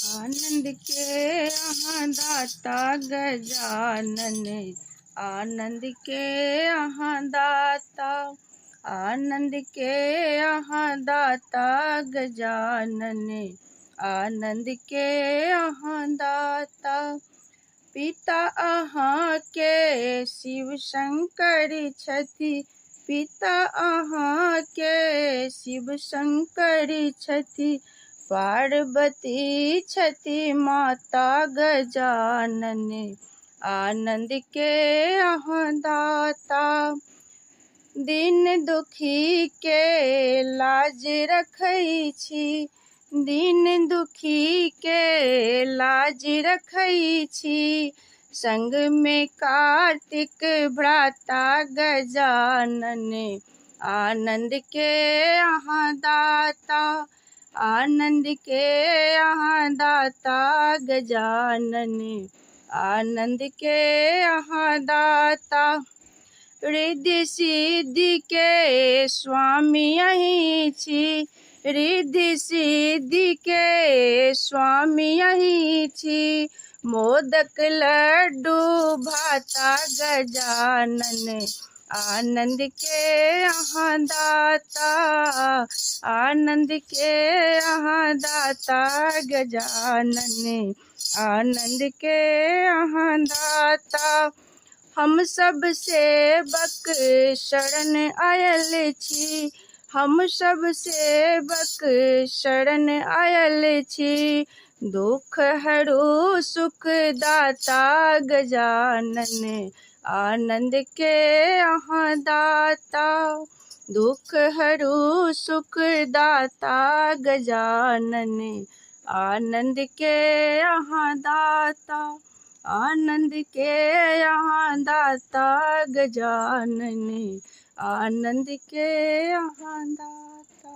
आनंद के यहाँ दाता गजानन, आनंद के यहाँ दाता, आनंद के यहाँ दाता गजानन, आनंद के यहाँ दाता। पिता अहाँ के शिव शंकर छथि, पिता अहाँ के शिव शंकर छथि, पार्वती छथि माता गजानन, आनंद के अहाँ दाता। दीन दुखी के लाज रखै छी, दीन दुखी के लाज रखै छी, संग में कार्तिक भ्राता गजानन, आनंद के अहाँ दाता, आनंद के अहाँ दाता गजानन, आनंद के अहाँ दाता। रिद्धि सिद्धि के स्वामी अहीं छी, रिद्धि सिद्धि के स्वामी अहीं छी, मोदक लड्डू भाता गजानन, आनंद के अहाँ दाता, आनंद के अहाँ दाता गजानन, आनंद के अहाँ दाता। हम सब सेवक शरण आयल छी, हम सब सेवक शरण आयल छी, दुख हरू सुख दाता गजानन, आनंद के अहाँ दाता, दुख हरू सुख दाता गजानन, आनंद के अहाँ दाता, आनंद के यहाँ दाता गजानन, आनंद के यहाँ दाता।